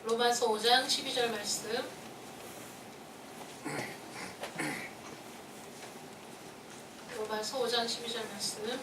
로마서 5장 12절 말씀. 로마서 5장 12절 말씀.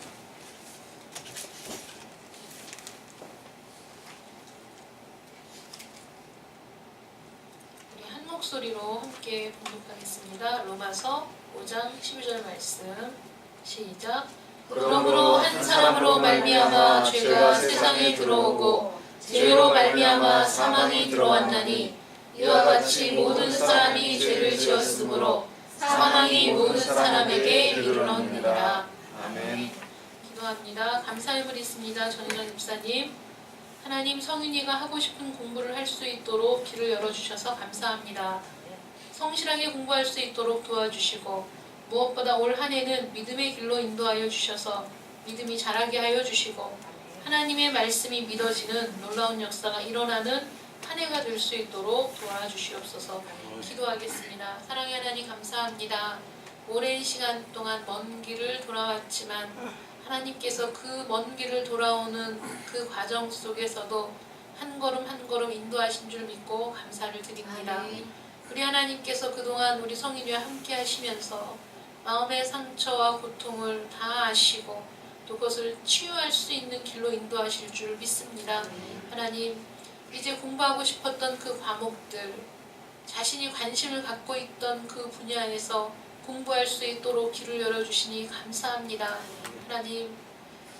우리 한 목소리로 함께 봉독하겠습니다. 로마서 5장 12절 말씀. 시작. 그러므로 한 사람으로 말미암아 죄가 세상에 들어오고 죄로 말미암아 사망이 들어왔나니 이와 같이 모든 사람이 죄를 지었으므로 사망이 모든 사람에게 이르렀느니라. 아멘. 기도합니다. 감사를 드리겠습니다. 전인원 집사님, 하나님 성윤이가 하고 싶은 공부를 할 수 있도록 길을 열어주셔서 감사합니다. 성실하게 공부할 수 있도록 도와주시고 무엇보다 올 한 해는 믿음의 길로 인도하여 주셔서 믿음이 자라게 하여 주시고 하나님의 말씀이 믿어지는 놀라운 역사가 일어나는 한 해가 될 수 있도록 도와주시옵소서. 기도하겠습니다. 사랑의 하나님 감사합니다. 오랜 시간 동안 먼 길을 돌아왔지만 하나님께서 그 먼 길을 돌아오는 그 과정 속에서도 한 걸음 한 걸음 인도하신 줄 믿고 감사를 드립니다. 우리 하나님께서 그동안 우리 성인이와 함께 하시면서 마음의 상처와 고통을 다 아시고 또 그것을 치유할 수 있는 길로 인도하실 줄 믿습니다. 하나님, 이제 공부하고 싶었던 그 과목들, 자신이 관심을 갖고 있던 그 분야에서 공부할 수 있도록 길을 열어주시니 감사합니다. 하나님,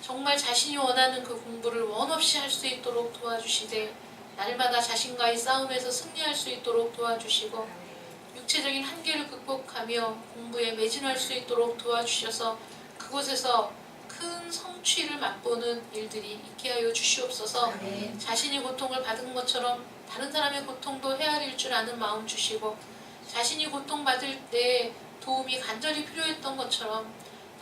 정말 자신이 원하는 그 공부를 원없이 할 수 있도록 도와주시되 날마다 자신과의 싸움에서 승리할 수 있도록 도와주시고 육체적인 한계를 극복하며 공부에 매진할 수 있도록 도와주셔서 그곳에서 큰 성취를 맛보는 일들이 있게 하여 주시옵소서. 자신이 고통을 받은 것처럼 다른 사람의 고통도 헤아릴 줄 아는 마음 주시고 자신이 고통받을 때 도움이 간절히 필요했던 것처럼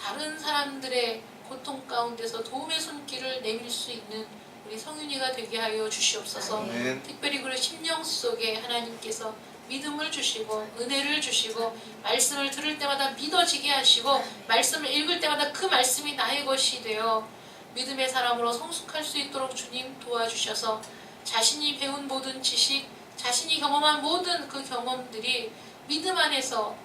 다른 사람들의 고통 가운데서 도움의 손길을 내밀 수 있는 우리 성윤이가 되게 하여 주시옵소서. 특별히 그 심령 속에 하나님께서 믿음을 주시고 은혜를 주시고 말씀을 들을 때마다 믿어지게 하시고 말씀을 읽을 때마다 그 말씀이 나의 것이 되어 믿음의 사람으로 성숙할 수 있도록 주님 도와주셔서 자신이 배운 모든 지식, 자신이 경험한 모든 그 경험들이 믿음 안에서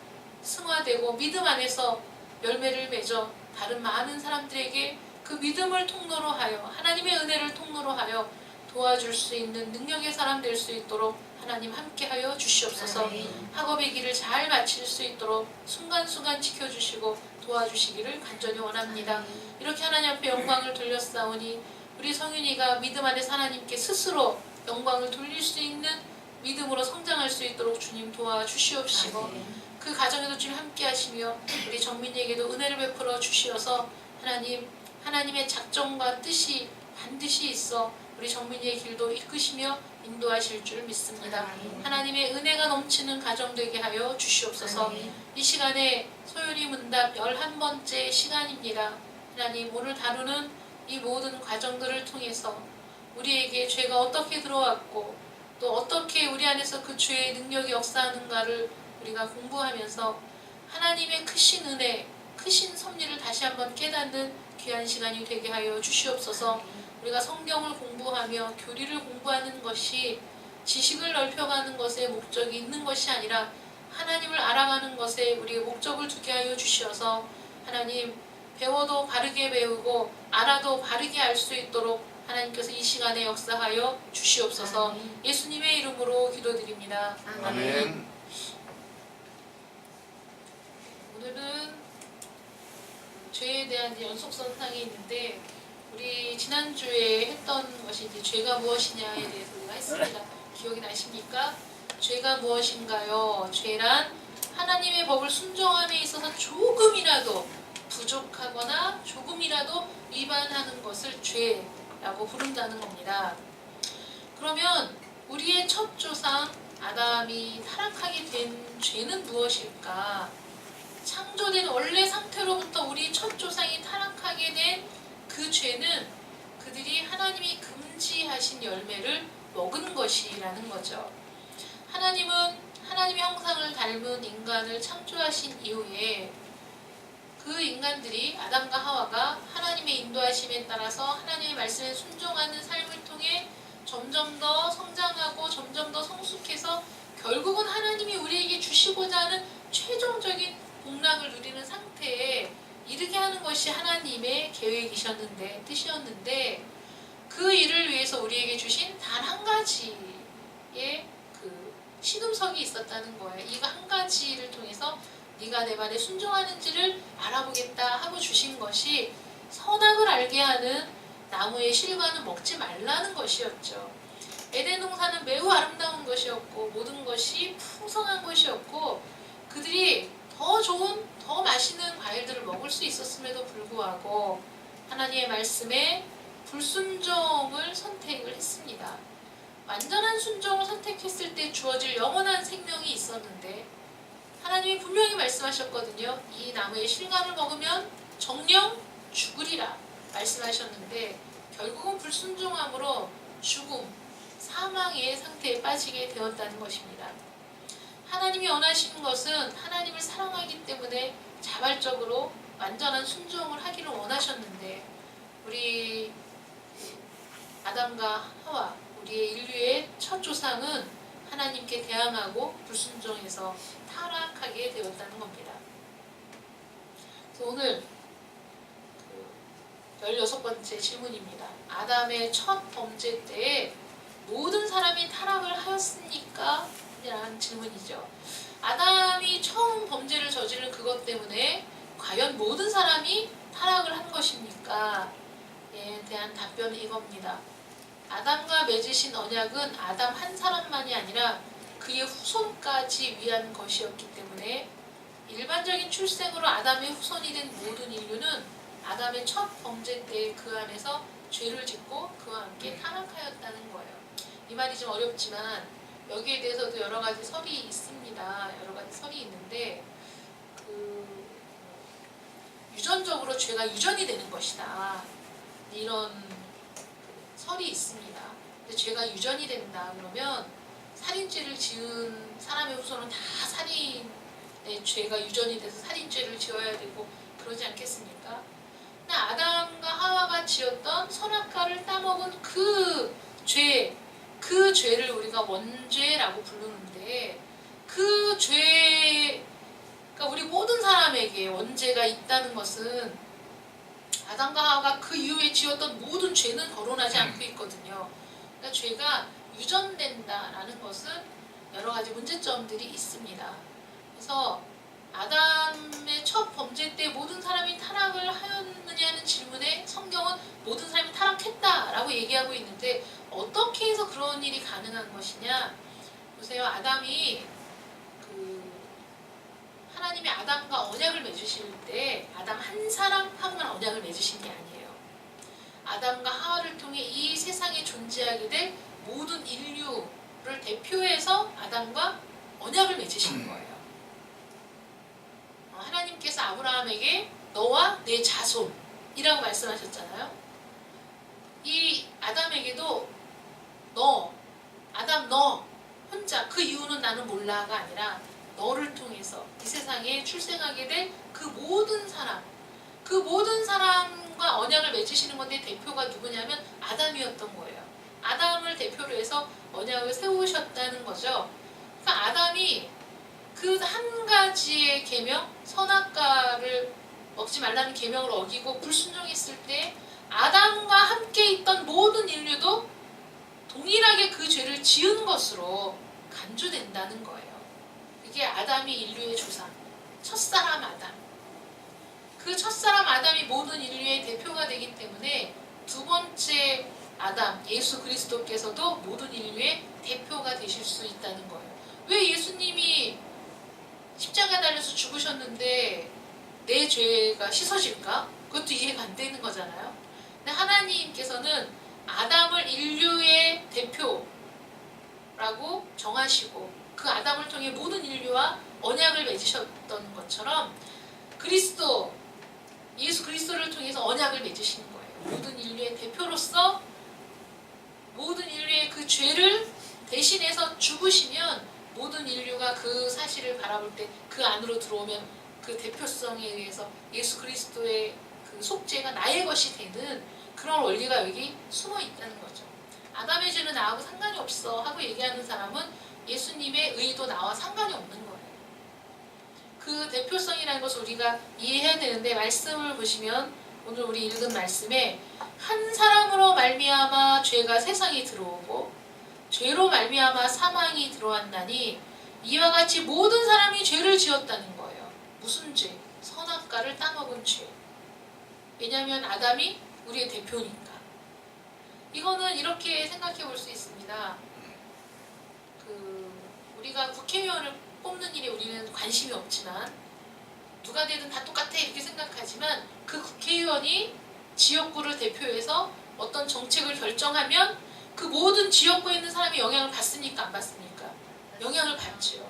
승화되고 믿음 안에서 열매를 맺어 다른 많은 사람들에게 그 믿음을 통로로 하여 하나님의 은혜를 통로로 하여 도와줄 수 있는 능력의 사람 될 수 있도록 하나님 함께하여 주시옵소서. 학업의 길을 잘 마칠 수 있도록 순간순간 지켜주시고 도와주시기를 간절히 원합니다. 이렇게 하나님 앞에 영광을 돌렸사오니 우리 성윤이가 믿음 안에서 하나님께 스스로 영광을 돌릴 수 있는 믿음으로 성장할 수 있도록 주님 도와주시옵시고 그 가정에도 주님 함께하시며 우리 정민이에게도 은혜를 베풀어 주시어서 하나님의 작정과 뜻이 반드시 있어 우리 정민이의 길도 이끄시며 인도하실 줄 믿습니다. 하나님의 은혜가 넘치는 가정 되게 하여 주시옵소서. 이 시간에 소율이 문답 11번째 시간입니다. 하나님, 오늘 다루는 이 모든 과정들을 통해서 우리에게 죄가 어떻게 들어왔고 또 어떻게 우리 안에서 그 죄의 능력이 역사하는가를 우리가 공부하면서 하나님의 크신 은혜, 크신 섭리를 다시 한번 깨닫는 귀한 시간이 되게 하여 주시옵소서. 우리가 성경을 공부하며 교리를 공부하는 것이 지식을 넓혀가는 것에 목적이 있는 것이 아니라 하나님을 알아가는 것에 우리의 목적을 두게 하여 주시어서 하나님, 배워도 바르게 배우고 알아도 바르게 알 수 있도록 하나님께서 이 시간에 역사하여 주시옵소서. 예수님의 이름으로 기도드립니다. 아멘. 오늘은 죄에 대한 연속선상이 있는데 우리 지난주에 했던 것이 이제 죄가 무엇이냐에 대해서 우리가 했습니다. 기억이 나십니까? 죄가 무엇인가요? 죄란 하나님의 법을 순종함에 있어서 조금이라도 부족하거나 조금이라도 위반하는 것을 죄라고 부른다는 겁니다. 그러면 우리의 첫 조상 아담이 타락하게 된 죄는 무엇일까? 창조된 원래 상태로부터 우리 첫 조상이 타락하게 된 그 죄는 그들이 하나님이 금지하신 열매를 먹은 것이라는 거죠. 하나님은 하나님의 형상을 닮은 인간을 창조하신 이후에 그 인간들이 아담과 하와가 하나님의 인도하심에 따라서 하나님의 말씀에 순종하는 삶을 통해 점점 더 성장하고 점점 더 주시고자 하는 최종적인 복락을 누리는 상태에 이르게 하는 것이 하나님의 계획이셨는데, 뜻이었는데, 그 일을 위해서 우리에게 주신 단 한 가지의 그 시금석이 있었다는 거예요. 이거 한 가지를 통해서 네가 내 말에 순종하는지를 알아보겠다 하고 주신 것이 선악을 알게 하는 나무의 실과는 먹지 말라는 것이었죠. 에덴 동산은 매우 아름다운 것이었고 모든 것이 풍성한 것이었고 그들이 더 좋은, 더 맛있는 과일들을 먹을 수 있었음에도 불구하고 하나님의 말씀에 불순종을 선택을 했습니다. 완전한 순종을 선택했을 때 주어질 영원한 생명이 있었는데 하나님이 분명히 말씀하셨거든요. 이 나무의 실과를 먹으면 정령 죽으리라 말씀하셨는데 결국은 불순종함으로 죽음, 사망의 상태에 빠지게 되었다는 것입니다. 하나님이 원하시는 것은 하나님을 사랑하기 때문에 자발적으로 완전한 순종을 하기를 원하셨는데 우리 아담과 하와, 우리의 인류의 첫 조상은 하나님께 대항하고 불순종해서 타락하게 되었다는 겁니다. 그래서 오늘 16번째 질문입니다. 아담의 첫 범죄 때에 모든 사람이 타락을 하였습니까? 라는 질문이죠. 아담이 처음 범죄를 저지른 그것 때문에 과연 모든 사람이 타락을 한 것입니까? 에 대한 답변은 이겁니다. 아담과 맺으신 언약은 아담 한 사람만이 아니라 그의 후손까지 위한 것이었기 때문에 일반적인 출생으로 아담의 후손이 된 모든 인류는 아담의 첫 범죄 때 그 안에서 죄를 짓고 그와 함께 타락하였다는 거예요. 이 말이 좀 어렵지만 여기에 대해서도 여러 가지 설이 있습니다. 여러 가지 설이 있는데 유전적으로 죄가 유전이 되는 것이다. 이런 설이 있습니다. 근데 죄가 유전이 된다 그러면 살인죄를 지은 사람의 후손은 다 살인의 죄가 유전이 돼서 살인죄를 지어야 되고 그러지 않겠습니까? 근데 아담과 하와가 지었던 선악과를 따먹은 그 죄를 우리가 원죄라고 부르는데 그 죄가 우리 모든 사람에게 원죄가 있다는 것은 아담과 하와가 그 이후에 지었던 모든 죄는 거론하지 않고 있거든요. 그러니까 죄가 유전된다라는 것은 여러 가지 문제점들이 있습니다. 그래서 아담의 첫 범죄 때 모든 사람이 타락을 하였느냐는 질문에 성경은 모든 사람이 타락했다라고 얘기하고 있는데 어떻게 해서 그런 일이 가능한 것이냐? 보세요. 아담이 하나님이 아담과 언약을 맺으실 때 아담 한 사람하고만 언약을 맺으신 게 아니에요. 아담과 하와를 통해 이 세상에 존재하게 될 모든 인류를 대표해서 아담과 언약을 맺으신 거예요. 하나님께서 아브라함에게 너와 내 자손이라고 말씀하셨잖아요. 이 아담에게도 아담 너 혼자 그 이유는 나는 몰라가 아니라 너를 통해서 이 세상에 출생하게 될 그 모든 사람과 언약을 맺으시는 건데 대표가 누구냐면 아담이었던 거예요. 아담을 대표로 해서 언약을 세우셨다는 거죠. 그러니까 아담이 그 한 가지의 계명, 선악과를 먹지 말라는 계명을 어기고 불순종했을 때 아담과 함께 있던 모든 인류도 동일하게 그 죄를 지은 것으로 간주된다는 거예요. 이게 아담이 인류의 조상, 첫사람 아담. 그 첫사람 아담이 모든 인류의 대표가 되기 때문에 두 번째 아담, 예수 그리스도께서도 모든 인류의 대표가 되실 수 있다는 거예요. 왜 예수님이 십자가 달려서 죽으셨는데 내 죄가 씻어질까? 그것도 이해가 안 되는 거잖아요. 근데 하나님께서는 아담을 인류의 대표라고 정하시고 그 아담을 통해 모든 인류와 언약을 맺으셨던 것처럼 예수 그리스도를 통해서 언약을 맺으시는 거예요. 모든 인류의 대표로서 모든 인류의 그 죄를 대신해서 죽으시면 모든 인류가 그 사실을 바라볼 때 그 안으로 들어오면 그 대표성에 의해서 예수 그리스도의 그 속죄가 나의 것이 되는 그런 원리가 여기 숨어 있다는 거죠. 아담의 죄는 나하고 상관이 없어 하고 얘기하는 사람은 예수님의 의도 나와 상관이 없는 거예요. 그 대표성이라는 것을 우리가 이해해야 되는데, 말씀을 보시면 오늘 우리 읽은 말씀에 한 사람으로 말미암아 죄가 세상에 들어오고 죄로 말미암아 사망이 들어왔나니 이와 같이 모든 사람이 죄를 지었다는 거예요. 무슨 죄? 선악과를 따먹은 죄. 왜냐하면 아담이 우리의 대표니까. 이거는 이렇게 생각해 볼 수 있습니다. 우리가 국회의원을 뽑는 일에 우리는 관심이 없지만, 누가 되든 다 똑같아 이렇게 생각하지만, 그 국회의원이 지역구를 대표해서 어떤 정책을 결정하면 그 모든 지역구에 있는 사람이 영향을 받습니까? 안 받습니까? 영향을 받죠.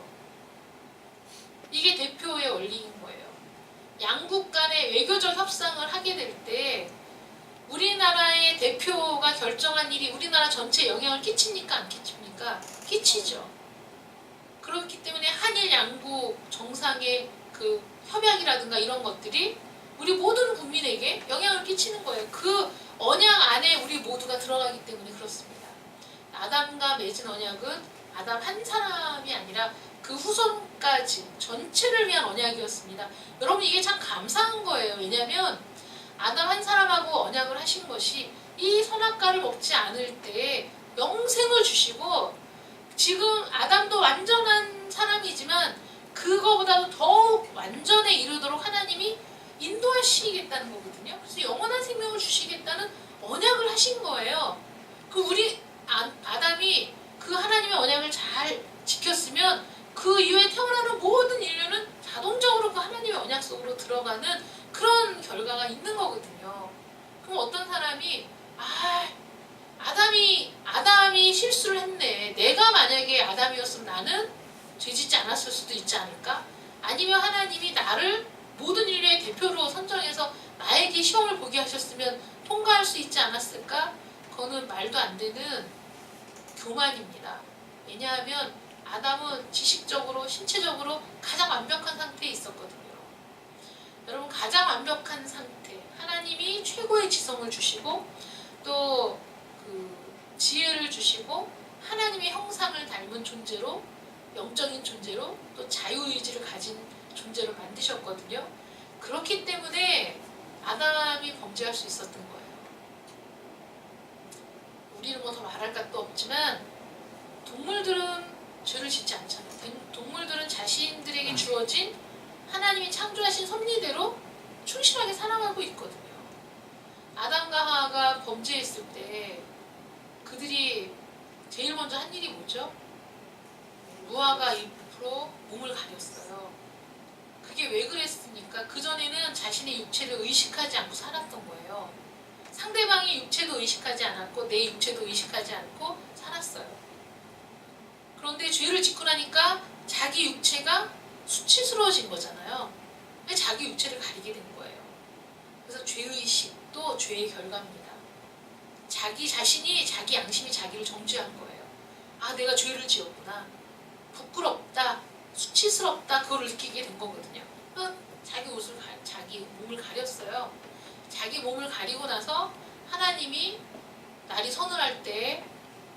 이게 대표의 원리인 거예요. 양국 간의 외교적 협상을 하게 될 때 우리나라의 대표가 결정한 일이 우리나라 전체에 영향을 끼칩니까? 안 끼칩니까? 끼치죠. 그렇기 때문에 한일 양국 정상의 그 협약이라든가 이런 것들이 우리 모든 국민에게 영향을 끼치는 거예요. 그 언약 안에 우리 모두가 들어가기 때문에 그렇습니다. 아담과 맺은 언약은 아담 한 사람이 아니라 그 후손까지 전체를 위한 언약이었습니다. 여러분, 이게 참 감사한 거예요. 왜냐하면 아담 한 사람하고 언약을 하신 것이 이 선악과를 먹지 않을 때 영생을 주시고, 지금 아담도 완전한 사람이지만 그거보다도 더욱 완전에 이르도록 하나님이 인도하시겠다는 거거든요. 그래서 영원한 생명을 주시겠다는 언약을 하신 거예요. 우리 아담이 그 하나님의 언약을 잘 지켰으면 그 이후에 태어나는 모든 인류는 자동적으로 그 하나님의 언약 속으로 들어가는 그런 결과가 있는 거거든요. 그럼 어떤 사람이 아담이 실수를 했네. 내가 만약에 아담이었으면 나는 죄짓지 않았을 수도 있지 않을까? 아니면 하나님이 나를 모든 인류의 대표로 선정해서 나에게 시험을 보게 하셨으면 통과할 수 있지 않았을까? 그거는 말도 안 되는 교만입니다. 왜냐하면 아담은 지식적으로, 신체적으로 가장 완벽한 상태에 있었거든요. 여러분, 가장 완벽한 상태, 하나님이 최고의 지성을 주시고 또 지혜를 주시고 하나님의 형상을 닮은 존재로, 영적인 존재로, 또 자유의지를 가진 존재로 만드셨거든요. 그렇기 때문에 아담이 범죄할 수 있었던 거예요. 우리는 뭐 더 말할 것도 없지만 동물들은 죄를 짓지 않잖아요. 동물들은 자신들에게 주어진 하나님이 창조하신 섭리대로 충실하게 살아가고 있거든요. 아담과 하와가 범죄했을 때 그들이 제일 먼저 한 일이 뭐죠? 무화과 잎으로 몸을 가렸어요. 그게 왜 그랬습니까? 그전에는 자신의 육체를 의식하지 않고 살았던 거예요. 상대방의 육체도 의식하지 않았고 내 육체도 의식하지 않고 살았어요. 그런데 죄를 짓고 나니까 자기 육체가 수치스러워진 거잖아요. 왜 자기 육체를 가리게 된 거예요. 그래서 죄의식도 죄의 결과입니다. 자기 자신이, 자기 양심이 자기를 정죄한 거예요. 내가 죄를 지었구나. 부끄럽다, 수치스럽다, 그걸 느끼게 된 거거든요. 자기 몸을 가렸어요. 자기 몸을 가리고 나서 하나님이 날이 서늘할 때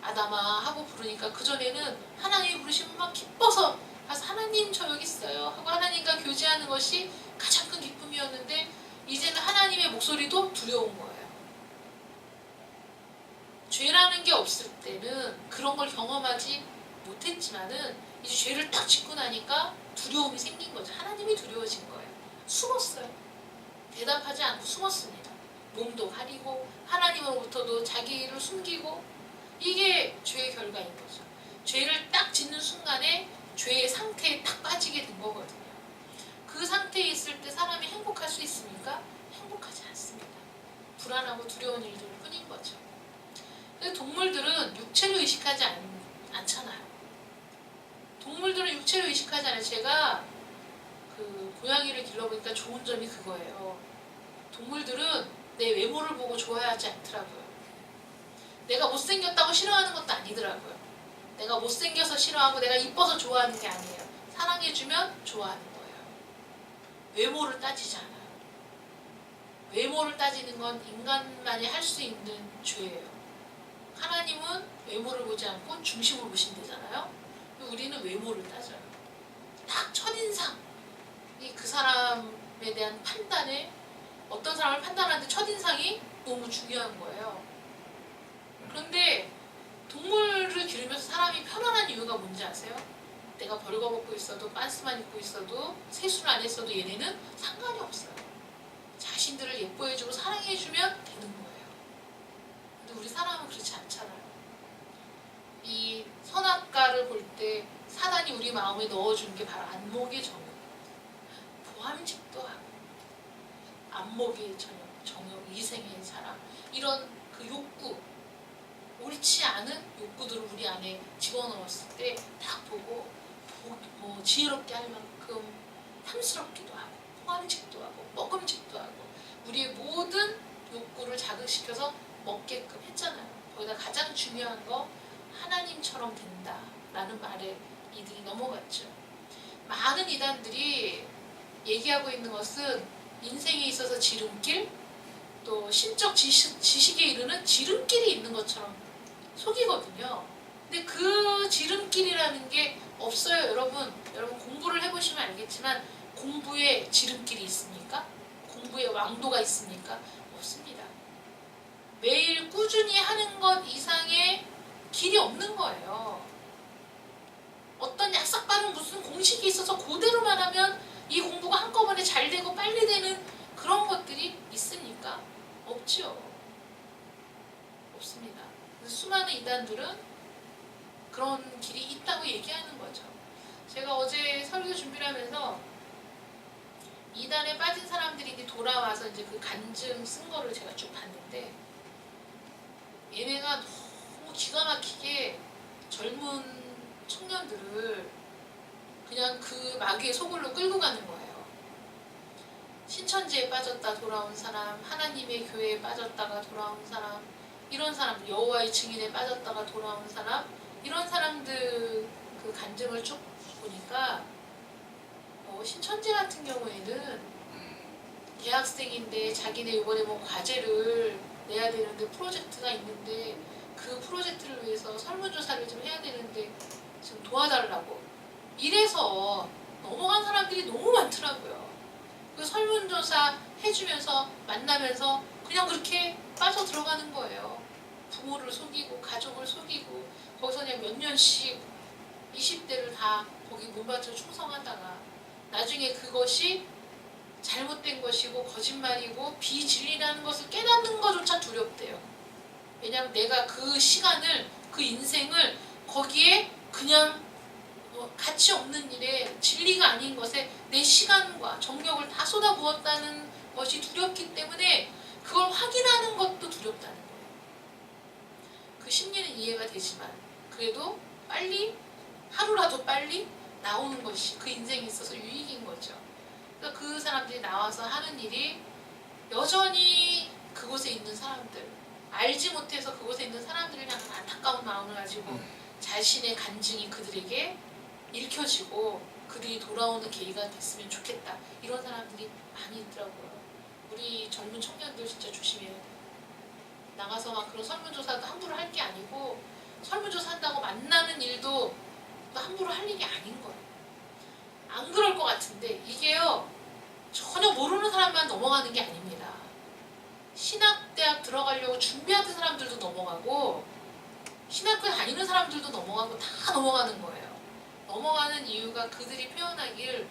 아담아 하고 부르니까, 그전에는 하나님이 부르시면 막 기뻐서 가서 하나님 저 여기 있어요 하고 하나님과 교제하는 것이 가장 큰 기쁨이었는데, 이제는 하나님의 목소리도 두려운 거예요. 죄라는 게 없을 때는 그런 걸 경험하지 못했지만은 이제 죄를 딱 짓고 나니까 두려움이 생긴 거죠. 하나님이 두려워진 거예요. 숨었어요. 대답하지 않고 숨었습니다. 몸도 가리고 하나님으로부터도 자기를 숨기고, 이게 죄의 결과인 거죠. 죄를 딱 짓는 순간에 죄의 상태에 딱 빠지게 된 거거든요. 그 상태에 있을 때 사람이 행복할 수 있습니까? 행복하지 않습니다. 불안하고 두려운 일들 뿐인 거죠. 근데 동물들은 육체를 의식하지 않잖아요. 동물들은 육체를 의식하지 않아요. 제가 고양이를 길러보니까 좋은 점이 그거예요. 동물들은 내 외모를 보고 좋아하지 않더라고요. 내가 못생겼다고 싫어하는 것도 아니더라고요. 내가 못생겨서 싫어하고 내가 이뻐서 좋아하는 게 아니에요. 사랑해주면 좋아하는 거예요. 외모를 따지지 않아요. 외모를 따지는 건 인간만이 할 수 있는 죄예요. 하나님은 외모를 보지 않고 중심을 보신대잖아요. 우리는 외모를 따져요. 딱 첫인상, 그 사람에 대한 판단에 어떤 사람을 판단하는데 첫인상이 너무 중요한 거예요. 그런데 동물을 기르면서 사람이 편안한 이유가 뭔지 아세요? 내가 벌거벗고 있어도 빤스만 입고 있어도 세수를 안 했어도 얘네는 상관이 없어요. 자신들을 예뻐해주고 사랑해주면 되는 거예요. 근데 우리 사람은 그렇지 않잖아요. 이 선악과를 볼 때 사단이 우리 마음에 넣어준 게 바로 안목의 정욕, 보암직도 하고 안목의 정욕, 이생의 사랑, 이런 그 욕구, 옳지 않은 욕구들을 우리 안에 집어넣었을 때 딱 보고 뭐 지혜롭게 할 만큼 탐스럽기도 하고 포함직도 하고 먹음직도 하고 우리의 모든 욕구를 자극시켜서 먹게끔 했잖아요. 거기다 가장 중요한 거 하나님처럼 된다라는 말에 이들이 넘어갔죠. 많은 이단들이 얘기하고 있는 것은 인생에 있어서 지름길, 또 신적 지식에 이르는 지름길이 있는 것처럼 속이거든요. 근데 그 지름길이라는 게 없어요. 여러분 공부를 해보시면 알겠지만 공부에 지름길이 있습니까? 공부에 왕도가 있습니까? 없습니다. 매일 꾸준히 하는 것 이상의 길이 없는 거예요. 어떤 약삭빠른 무슨 공식이 있어서 그대로만 하면 이 공부가 한꺼번에 잘 되고 빨리 되는 그런 것들이 있습니까? 없죠. 없습니다. 수많은 이단들은 그런 길이 있다고 얘기하는 거죠. 제가 어제 설교 준비를 하면서 이단에 빠진 사람들이 이제 돌아와서 이제 그 간증 쓴 거를 제가 쭉 봤는데 얘네가 너무 기가 막히게 젊은 청년들을 그냥 그 마귀의 소굴로 끌고 가는 거예요. 신천지에 빠졌다 돌아온 사람, 하나님의 교회에 빠졌다가 돌아온 사람, 이런 사람, 여호와의 증인에 빠졌다가 돌아온 사람, 이런 사람들 그 간증을 쭉 보니까 신천지 같은 경우에는 대학생인데 자기네 이번에 뭐 과제를 내야 되는데 프로젝트가 있는데 그 프로젝트를 위해서 설문조사를 좀 해야 되는데 좀 도와달라고 이래서 넘어간 사람들이 너무 많더라고요. 그 설문조사 해주면서 만나면서 그냥 그렇게 빠져 들어가는 거예요. 부모를 속이고 가족을 속이고 거기서 그냥 몇 년씩 20대를 다 거기 몸바쳐 충성하다가 나중에 그것이 잘못된 것이고 거짓말이고 비진리라는 것을 깨닫는 것조차 두렵대요. 왜냐하면 내가 그 시간을 그 인생을 거기에 그냥 가치 없는 일에 진리가 아닌 것에 내 시간과 정력을 다 쏟아부었다는 것이 두렵기 때문에 그걸 확인하는 것도 두렵다는 거예요. 그 심리는 이해가 되지만 그래도 빨리 하루라도 빨리 나오는 것이 그 인생에 있어서 유익인 거죠. 그러니까 그 사람들이 나와서 하는 일이 여전히 그곳에 있는 사람들, 알지 못해서 그곳에 있는 들을 향한 안타까운 마음을 가지고 자신의 간증이 그들에게 읽혀지고 그들이 돌아오는 계기가 됐으면 좋겠다. 이런 사람들이 많이 있더라고요. 우리 젊은 청년들 진짜 조심해야 돼요. 나가서 막 그런 설문조사도 함부로 할 게 아니고 설문조사 한다고 만나는 일도 또 함부로 할 일이 아닌 거예요. 안 그럴 것 같은데 이게요 전혀 모르는 사람만 넘어가는 게 아닙니다. 신학대학 들어가려고 준비하는 사람들도 넘어가고 신학교에 다니는 사람들도 넘어가고 다 넘어가는 거예요. 넘어가는 이유가 그들이 표현하길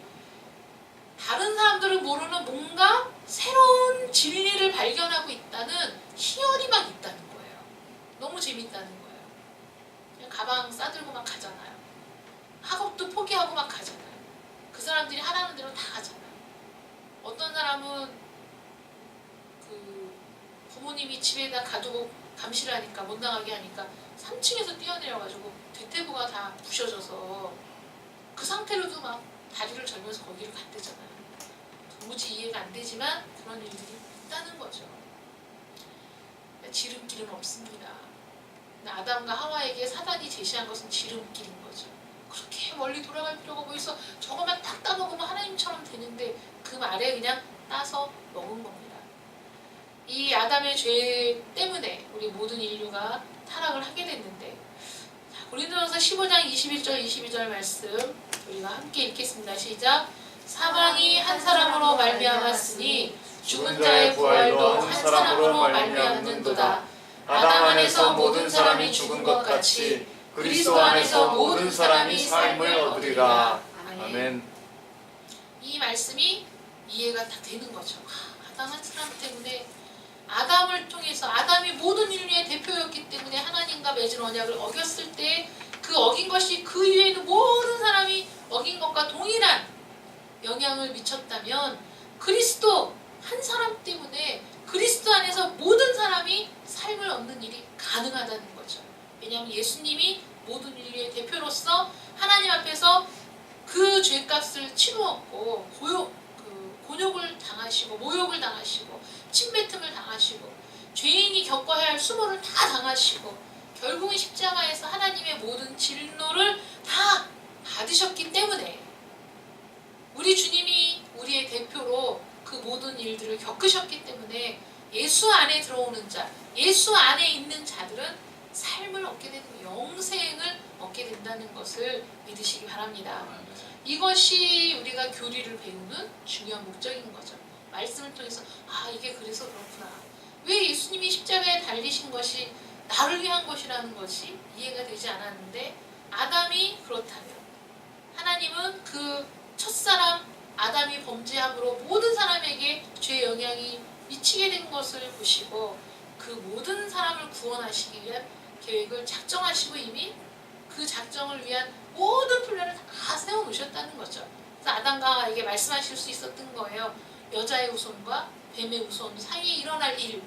다른 사람들은 모르는 뭔가 새로운 진리를 발견하고 있다는 희열이 막 있다는 거예요. 너무 재밌다는 거예요. 그냥 가방 싸들고 막 가잖아요. 학업도 포기하고 막 가잖아요. 그 사람들이 하라는 대로 다 가잖아요. 어떤 사람은 그 부모님이 집에다 가두고 감시를 하니까 못 나가게 하니까 3층에서 뛰어내려가지고 대퇴부가 다 부셔져서 그 상태로도 막 다리를 절면서 거기를 갔대잖아요. 도무지 이해가 안 되지만 그런 일들이 있다는 거죠. 지름길은 없습니다. 아담과 하와에게 사단이 제시한 것은 지름길인 거죠. 그렇게 멀리 돌아갈 필요가 뭐 있어. 저것만 딱 따먹으면 하나님처럼 되는데 그 말에 그냥 따서 먹은 겁니다. 이 아담의 죄 때문에 우리 모든 인류가 타락을 하게 됐는데 고린도전서 15장 21절 22절 말씀 우리가 함께 읽겠습니다. 시작. 사망이 한 사람으로 말미암았으니 죽은 자의 부활도 한 사람으로 말미암는도다. 아담 안에서 모든 사람이 죽은 것 같이 그리스도 안에서 모든 사람이 삶을 얻으리라. 아멘. 이 말씀이 이해가 다 되는 거죠. 아담 한 사람 때문에, 아담을 통해서, 아담이 모든 인류의 대표였기 때문에 하나님과 맺은 언약을 어겼을 때 그 어긴 것이 그 이외에 있는 모든 사람이 어긴 것과 동일한 영향을 미쳤다면, 그리스도 한 사람 때문에 그리스도 안에서 모든 사람이 삶을 얻는 일이 가능하다는 거죠. 왜냐하면 예수님이 모든 인류의 대표로서 하나님 앞에서 그 죄값을 치루었고, 곤욕을 당하시고 모욕을 당하시고 침뱉음을 당하시고 죄인이 겪어야 할 수모를 다 당하시고 결국은 십자가에서 하나님의 모든 진노를 다 받으셨기 때문에, 우리 주님이 우리의 대표로 그 모든 일들을 겪으셨기 때문에 예수 안에 들어오는 자, 예수 안에 있는 자들은 삶을 얻게 되는, 영생을 얻게 된다는 것을 믿으시기 바랍니다. 이것이 우리가 교리를 배우는 중요한 목적인 거죠. 말씀을 통해서 이게 그래서 그렇구나. 왜 예수님이 십자가에 달리신 것이 나를 위한 것이라는 것이 이해가 되지 않았는데, 아담이 그렇다면 하나님은 그 첫사람 아담이 범죄함으로 모든 사람에게 죄의 영향이 미치게 된 것을 보시고 그 모든 사람을 구원하시기 위한 계획을 작정하시고 이미 그 작정을 위한 모든 플랜을 다 세워놓으셨다는 거죠. 그래서 아담과 하와에게 말씀하실 수 있었던 거예요. 여자의 후손과 뱀의 후손 사이에 일어날 일.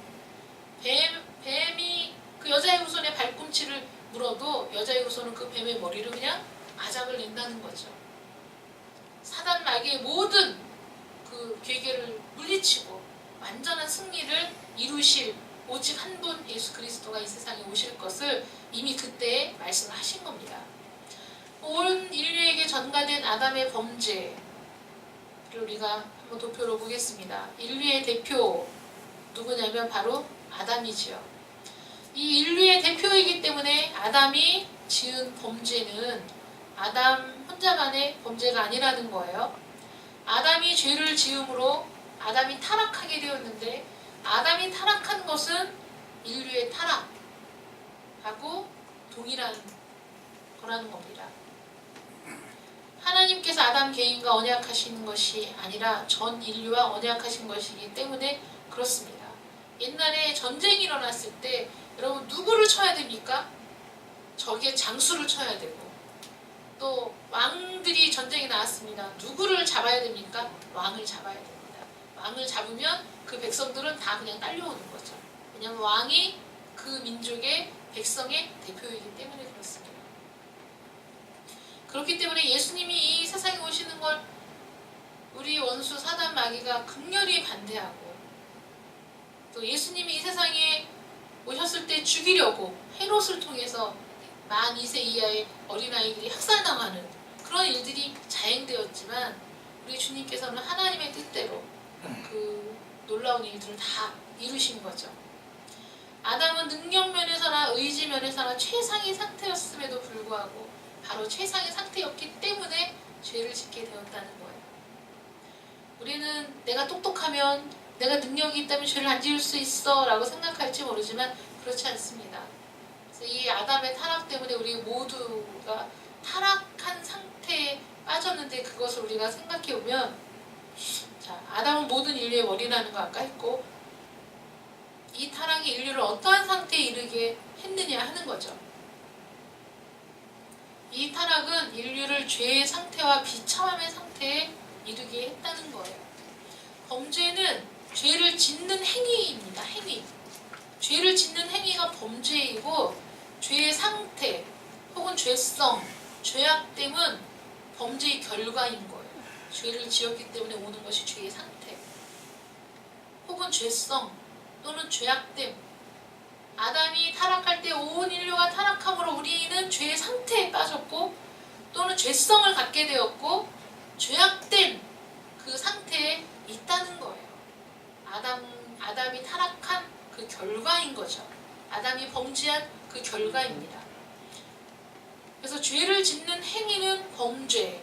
뱀이 그 여자의 후손의 발꿈치를 물어도 여자의 후손은 그 뱀의 머리를 그냥 아작을 낸다는 거죠. 사단 마귀의 모든 그 괴계를 물리치고 완전한 승리를 이루실 오직 한 분 예수 그리스도가 이 세상에 오실 것을 이미 그때 말씀을 하신 겁니다. 온 인류에게 전가된 아담의 범죄를 우리가 한번 도표로 보겠습니다. 인류의 대표 누구냐면 바로 아담이지요. 이 인류의 대표이기 때문에 아담이 지은 범죄는 아담 혼자만의 범죄가 아니라는 거예요. 아담이 죄를 지음으로 아담이 타락하게 되었는데, 아담이 타락한 것은 인류의 타락하고 동일한 거라는 겁니다. 하나님께서 아담 개인과 언약하신 것이 아니라 전 인류와 언약하신 것이기 때문에 그렇습니다. 옛날에 전쟁이 일어났을 때 여러분 누구를 쳐야 됩니까? 적의 장수를 쳐야 되고, 또 왕들이 전쟁에 나왔습니다. 누구를 잡아야 됩니까? 왕을 잡아야 됩니다. 왕을 잡으면 그 백성들은 다 그냥 딸려오는 거죠. 왜냐하면 왕이 그 민족의 백성의 대표이기 때문에 그렇습니다. 그렇기 때문에 예수님이 이 세상에 오시는 걸 우리 원수 사단 마귀가 극렬히 반대하고, 또 예수님이 이 세상에 오셨을 때 죽이려고 헤롯을 통해서 만 2세 이하의 어린아이들이 학살당하는 그런 일들이 자행되었지만, 우리 주님께서는 하나님의 뜻대로 그 놀라운 일들을 다 이루신 거죠. 아담은 능력 면에서나 의지 면에서나 최상의 상태였음에도 불구하고 바로 최상의 상태였기 때문에 죄를 짓게 되었다는 거예요. 우리는 내가 똑똑하면, 내가 능력이 있다면 죄를 안 지을 수 있어 라고 생각할지 모르지만 그렇지 않습니다. 그래서 이 아담의 타락 때문에 우리 모두가 타락한 상태에 빠졌는데, 그것을 우리가 생각해 보면, 자, 아담은 모든 인류의 머리라는 거 아까 했고, 이 타락이 인류를 어떠한 상태에 이르게 했느냐 하는 거죠. 이 타락은 인류를 죄의 상태와 비참함의 상태에 이르게 했다는 거예요. 범죄는 죄를 짓는 행위입니다. 행위. 죄를 짓는 행위가 범죄이고, 죄의 상태 혹은 죄성, 죄악됨은 범죄의 결과인 거예요. 죄를 지었기 때문에 오는 것이 죄의 상태 혹은 죄성 또는 죄악됨. 아담이 타락할 때 온 인류가 타락함으로 우리는 죄의 상태에 빠졌고, 또는 죄성을 갖게 되었고, 죄악된 그 상태에 있다는 거예요. 아담이 타락한 그 결과인 거죠. 아담이 범죄한 그 결과입니다. 그래서 죄를 짓는 행위는 범죄,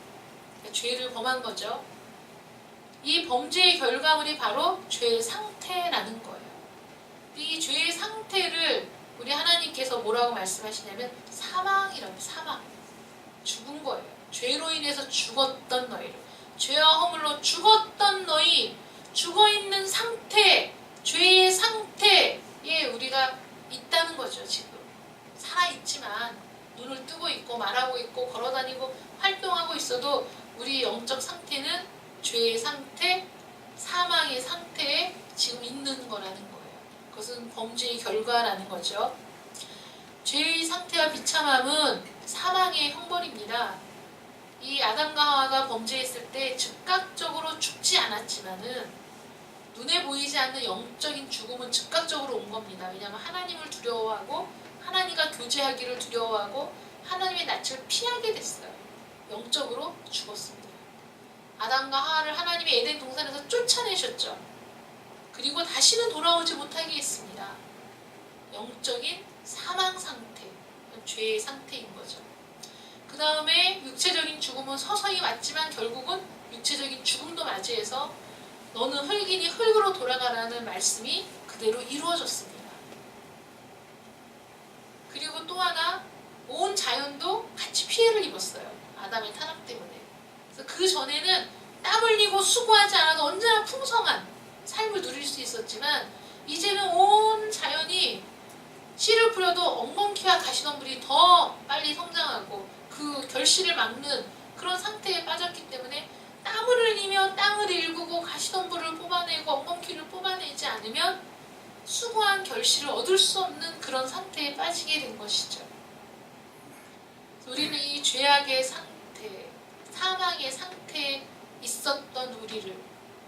그러니까 죄를 범한 거죠. 이 범죄의 결과물이 바로 죄의 상태라는 거예요. 이 죄의 상태를 우리 하나님께서 뭐라고 말씀하시냐면 사망이라고. 사망. 죽은 거예요. 죄로 인해서 죽었던 너희를. 죄와 허물로 죽었던 너희, 죽어있는 상태, 죄의 상태에 우리가 있다는 거죠. 지금 살아있지만 눈을 뜨고 있고 말하고 있고 걸어다니고 활동하고 있어도 우리 영적 상태는 죄의 상태, 사망의 상태에 지금 있는 거라는 거예요. 그것은 범죄의 결과라는 거죠. 죄의 상태와 비참함은 사망의 형벌입니다. 이 아담과 하와가 범죄했을 때 즉각적으로 죽지 않았지만은 눈에 보이지 않는 영적인 죽음은 즉각적으로 온 겁니다. 왜냐하면 하나님을 두려워하고 하나님과 교제하기를 두려워하고 하나님의 낯을 피하게 됐어요. 영적으로 죽었습니다. 아담과 하와를 하나님의 에덴 동산에서 쫓아내셨죠. 그리고 다시는 돌아오지 못하게 했습니다. 영적인 사망 상태, 죄의 상태인 거죠. 그 다음에 육체적인 죽음은 서서히 왔지만 결국은 육체적인 죽음도 맞이해서 너는 흙이니 흙으로 돌아가라는 말씀이 그대로 이루어졌습니다. 그리고 또 하나, 온 자연도 같이 피해를 입었어요. 아담의 타락 때문에. 그래서 그 전에는 땀 흘리고 수고하지 않아도 언제나 풍성한 삶을 누릴 수 있었지만 이제는 온 자연이 씨를 뿌려도 엉겅퀴와 가시덤불이 더 빨리 성장하고 그 결실을 막는 그런 상태에 빠졌기 때문에 땀을 흘리며 땅을 일구고 가시덤불을 뽑아내고 엉겅퀴를 뽑아내지 않으면 수고한 결실을 얻을 수 없는 그런 상태에 빠지게 된 것이죠. 우리는 이 죄악의 상태, 사망의 상태에 있었던 우리를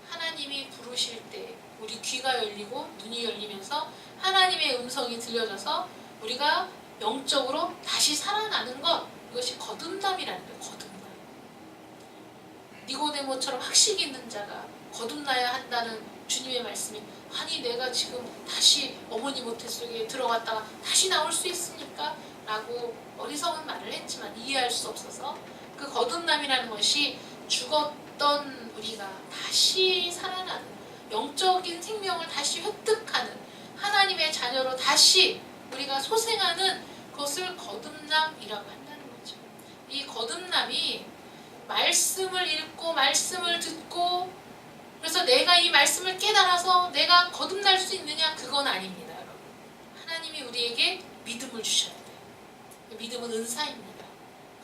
하나님이 부르실 때 우리 귀가 열리고 눈이 열리면서 하나님의 음성이 들려져서 우리가 영적으로 다시 살아나는 것, 이것이 거듭남이라는 거예요. 거듭남. 니고데모처럼 학식이 있는 자가 거듭나야 한다는 주님의 말씀이, 아니 내가 지금 다시 어머니 모태 속에 들어갔다가 다시 나올 수 있습니까? 라고 어리석은 말을 했지만 이해할 수 없어서 그 거듭남이라는 것이 죽었던 우리가 다시 살아나는, 영적인 생명을 다시 획득하는, 하나님의 자녀로 다시 우리가 소생하는 것을 거듭남이라고 한다는 거죠. 이 거듭남이 말씀을 읽고 말씀을 듣고 그래서 내가 이 말씀을 깨달아서 내가 거듭날 수 있느냐, 그건 아닙니다. 여러분. 하나님이 우리에게 믿음을 주셔야 돼요. 믿음은 은사입니다.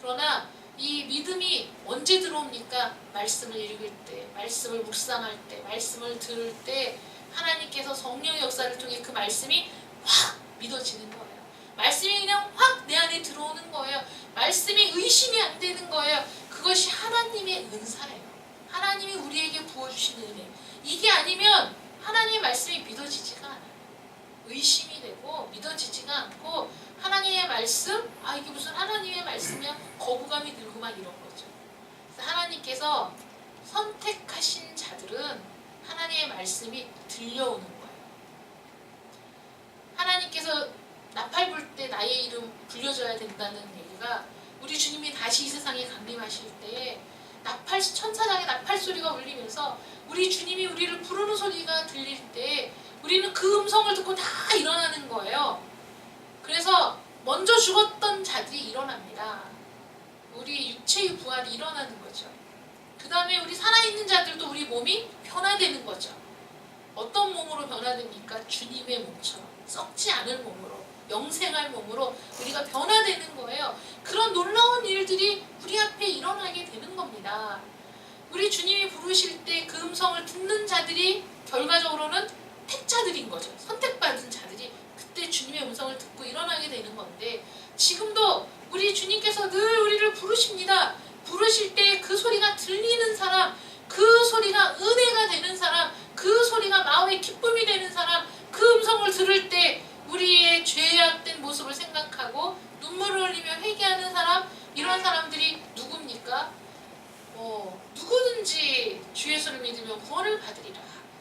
그러나 이 믿음이 언제 들어옵니까? 말씀을 읽을 때, 말씀을 묵상할 때, 말씀을 들을 때 하나님께서 성령의 역사를 통해 그 말씀이 확 믿어지는 거예요. 말씀이 그냥 확 내 안에 들어오는 거예요. 말씀이 의심이 안 되는 거예요. 그것이 하나님의 은사예요. 하나님이 우리에게 부어주시는 은혜. 이게 아니면 하나님의 말씀이 믿어지지가 않아요. 의심이 되고 믿어지지가 않고 하나님의 말씀? 아 이게 무슨 하나님의 말씀이야? 거부감이 들고 막 이런 거죠. 그래서 하나님께서 선택하신 자들은 하나님의 말씀이 들려오는 거예요. 하나님께서 나팔 불 때 나의 이름 불려줘야 된다는 얘기가, 우리 주님이 다시 이 세상에 강림하실 때 나팔, 천사장의 나팔 소리가 울리면서 우리 주님이 우리를 부르는 소리가 들릴 때 우리는 그 음성을 듣고 다 일어나는 거예요. 그래서 먼저 죽었던 자들이 일어납니다. 우리 육체의 부활이 일어나는 거죠. 그 다음에 우리 살아있는 자들도 우리 몸이 변화되는 거죠. 어떤 몸으로 변화됩니까? 주님의 몸처럼 썩지 않을 몸으로, 영생할 몸으로 우리가 변화되는 거예요. 그런 놀라운 일들이 우리 앞에 일어나게 되는 겁니다. 우리 주님이 부르실 때 그 음성을 듣는 자들이 결과적으로는 택자들인 거죠. 선택받은 자들이 그때 주님의 음성을 듣고 일어나게 되는 건데, 지금도 우리 주님께서 늘 우리를 부르십니다. 부르실 때 그 소리가 들리는 사람, 그 소리가 은혜가 되는 사람, 그 소리가 마음의 기쁨이 되는 사람, 그 음성을 들을 때 우리의 죄악된 모습을 생각하고 눈물을 흘리며 회개하는 사람, 이런 사람들이 누굽니까? 누구든지 주 예수를 믿으면 구원을 받으리라.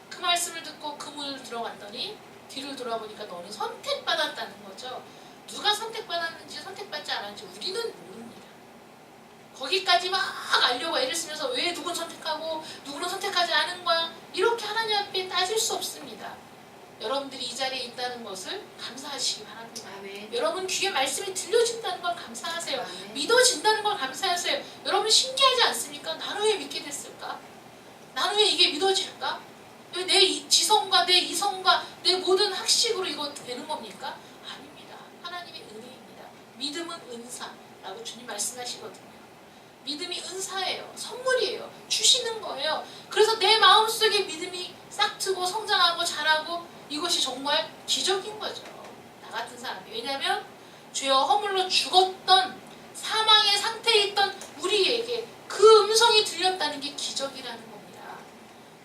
그 말씀을 듣고 그 문을 들어갔더니 뒤를 돌아보니까 너는 선택받았다는 거죠. 누가 선택받았는지 선택받지 않았는지 우리는 모릅니다. 거기까지 막 알려고 애를 쓰면서 왜 누군 선택하고 누구는 선택하지 않은 거야, 이렇게 하나님 앞에 따질 수 없습니다. 여러분들이 이 자리에 있다는 것을 감사하시기 바랍니다. 아멘. 여러분 귀에 말씀이 들려진다는 걸 감사하세요. 아멘. 믿어진다는 걸 감사하세요. 여러분 신기하지 않습니까? 나는 왜 믿게 됐을까? 나는 왜 이게 믿어질까? 왜 내 지성과 내 이성과 내 모든 학식으로 이거 되는 겁니까? 아닙니다. 하나님의 은혜입니다. 믿음은 은사라고 주님 말씀하시거든요. 믿음이 은사예요. 선물이에요. 주시는 거예요. 그래서 내 마음속에 믿음이 싹트고 성장하고 자라고, 이것이 정말 기적인 거죠. 나 같은 사람이. 왜냐하면 죄와 허물로 죽었던 사망의 상태에 있던 우리에게 그 음성이 들렸다는 게 기적이라는 겁니다.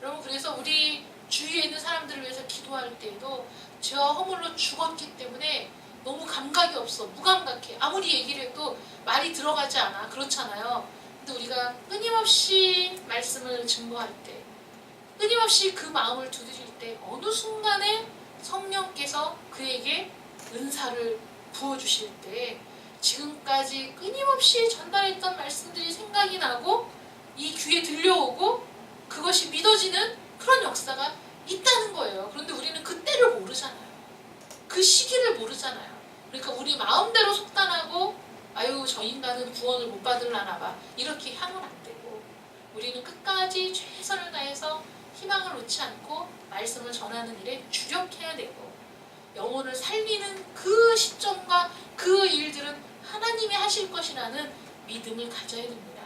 여러분, 그래서 우리 주위에 있는 사람들을 위해서 기도할 때에도 죄와 허물로 죽었기 때문에 너무 감각이 없어. 무감각해. 아무리 얘기를 해도 말이 들어가지 않아. 그렇잖아요. 근데 우리가 끊임없이 말씀을 증거할 때, 끊임없이 그 마음을 두드릴 때 어느 순간에 성령께서 그에게 은사를 부어주실 때 지금까지 끊임없이 전달했던 말씀들이 생각이 나고 이 귀에 들려오고 그것이 믿어지는 그런 역사가 있다는 거예요. 그런데 우리는 그때를 모르잖아요. 그 시기를 모르잖아요. 그러니까 우리 마음대로 속단하고 아유 저 인간은 구원을 못 받으려나 봐, 이렇게 하면 안 되고, 우리는 끝까지 최선을 다해서 희망을 놓지 않고 말씀을 전하는 일에 주력해야 되고, 영혼을 살리는 그 시점과 그 일들은 하나님이 하실 것이라는 믿음을 가져야 됩니다.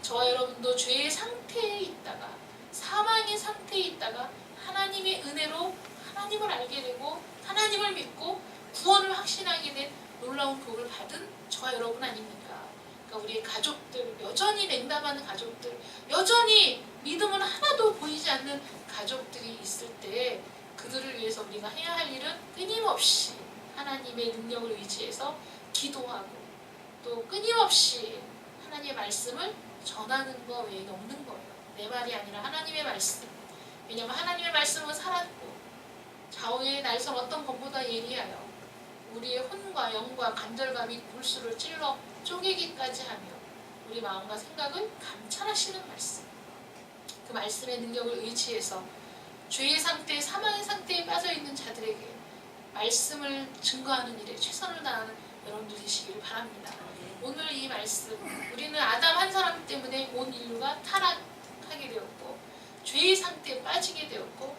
저와 여러분도 죄의 상태에 있다가 사망의 상태에 있다가 하나님의 은혜로 하나님을 알게 되고 하나님을 믿고 구원을 확신하게 된 놀라운 복을 받은 저와 여러분 아닙니까? 그러니까 우리의 가족들, 여전히 냉담하는 가족들, 여전히 믿음은 하나도 보이지 않는 가족들이 있을 때 그들을 위해서 우리가 해야 할 일은 끊임없이 하나님의 능력을 의지해서 기도하고 또 끊임없이 하나님의 말씀을 전하는 것 외에는 없는 거예요. 내 말이 아니라 하나님의 말씀. 왜냐하면 하나님의 말씀은 살았고 좌우의 날선 어떤 것보다 예리하여 우리의 혼과 영과 간절감이 골수를 찔러 쪼개기까지 하며 우리 마음과 생각을 감찰하시는 말씀. 그 말씀의 능력을 의지해서 죄의 상태, 사망의 상태에 빠져있는 자들에게 말씀을 증거하는 일에 최선을 다하는 여러분들 되시기를 바랍니다. 오늘 이 말씀, 우리는 아담 한 사람 때문에 온 인류가 타락하게 되었고 죄의 상태에 빠지게 되었고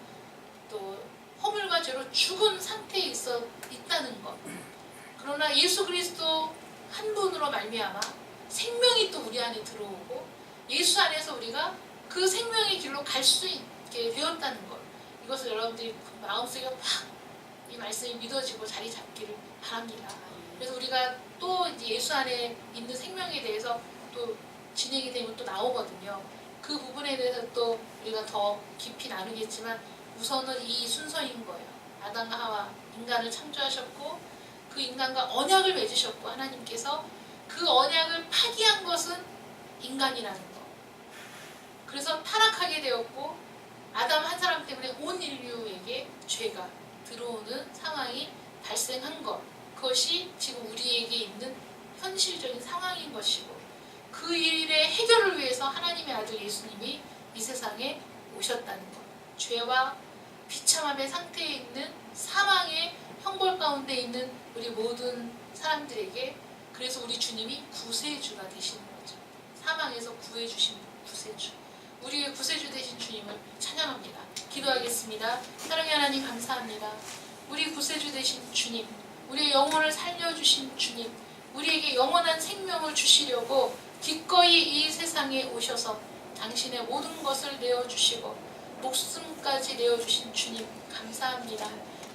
또 허물과 죄로 죽은 상태에 있다는 것. 그러나 예수 그리스도 한 분으로 말미암아 생명이 또 우리 안에 들어오고 예수 안에서 우리가 그 생명의 길로 갈 수 있게 되었다는 것. 이것을 여러분들이 마음속에 확 이 말씀이 믿어지고 자리 잡기를 바랍니다. 그래서 우리가 또 이제 예수 안에 있는 생명에 대해서 또 진행이 되면 또 나오거든요. 그 부분에 대해서 또 우리가 더 깊이 나누겠지만 우선은 이 순서인 거예요. 아담과 하와 인간을 창조하셨고 그 인간과 언약을 맺으셨고 하나님께서 그 언약을 파기한 것은 인간이라는 거. 그래서 타락하게 되었고 아담 한 사람 때문에 온 인류에게 죄가 들어오는 상황이 발생한 것. 그것이 지금 우리에게 있는 현실적인 상황인 것이고 그 일의 해결을 위해서 하나님의 아들 예수님이 이 세상에 오셨다는 것. 죄와 비참함의 상태에 있는 사망의 형벌 가운데 있는 우리 모든 사람들에게 그래서 우리 주님이 구세주가 되시는 거죠. 사망에서 구해주신 구세주. 우리의 구세주 되신 주님을 찬양합니다. 기도하겠습니다. 사랑의 하나님 감사합니다. 우리 구세주 되신 주님, 우리의 영혼을 살려주신 주님, 우리에게 영원한 생명을 주시려고 기꺼이 이 세상에 오셔서 당신의 모든 것을 내어주시고 목숨까지 내어주신 주님 감사합니다.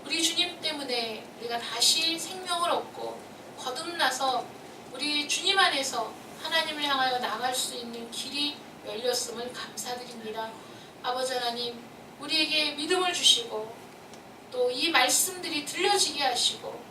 우리 주님 때문에 우리가 다시 생명을 얻고 거듭나서 우리 주님 안에서 하나님을 향하여 나갈 수 있는 길이 열렸음을 감사드립니다. 아버지 하나님, 우리에게 믿음을 주시고 또 이 말씀들이 들려지게 하시고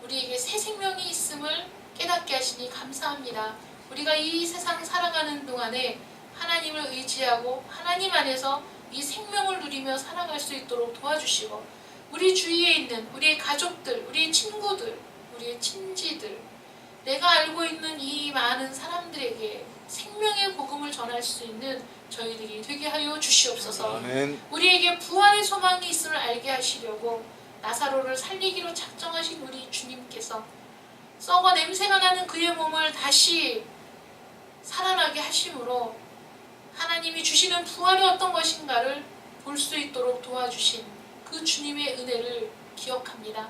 우리에게 새 생명이 있음을 깨닫게 하시니 감사합니다. 우리가 이 세상 살아가는 동안에 하나님을 의지하고 하나님 안에서 이 생명을 누리며 살아갈 수 있도록 도와주시고 우리 주위에 있는 우리의 가족들, 우리의 친구들, 우리의 친지들 내가 알고 있는 이 많은 사람들에게 생명의 복음을 전할 수 있는 저희들이 되게 하여 주시옵소서. 아멘. 우리에게 부활의 소망이 있음을 알게 하시려고 나사로를 살리기로 작정하신 우리 주님께서 썩어 냄새가 나는 그의 몸을 다시 살아나게 하심으로 하나님이 주시는 부활이 어떤 것인가를 볼 수 있도록 도와주신 그 주님의 은혜를 기억합니다.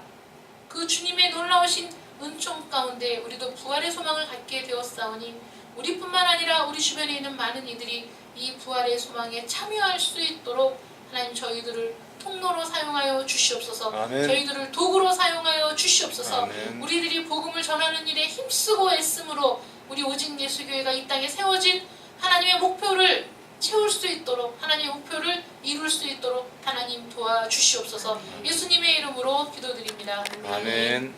그 주님의 놀라우신 은총 가운데 우리도 부활의 소망을 갖게 되었사오니 우리뿐만 아니라 우리 주변에 있는 많은 이들이 이 부활의 소망에 참여할 수 있도록 하나님 저희들을 통로로 사용하여 주시옵소서. 아멘. 저희들을 도구로 사용하여 주시옵소서. 아멘. 우리들이 복음을 전하는 일에 힘쓰고 애씀으로 우리 오직 예수교회가 이 땅에 세워진 하나님의 목표를 채울 수 있도록, 하나님의 목표를 이룰 수 있도록 하나님 도와주시옵소서. 예수님의 이름으로 기도드립니다. 아멘.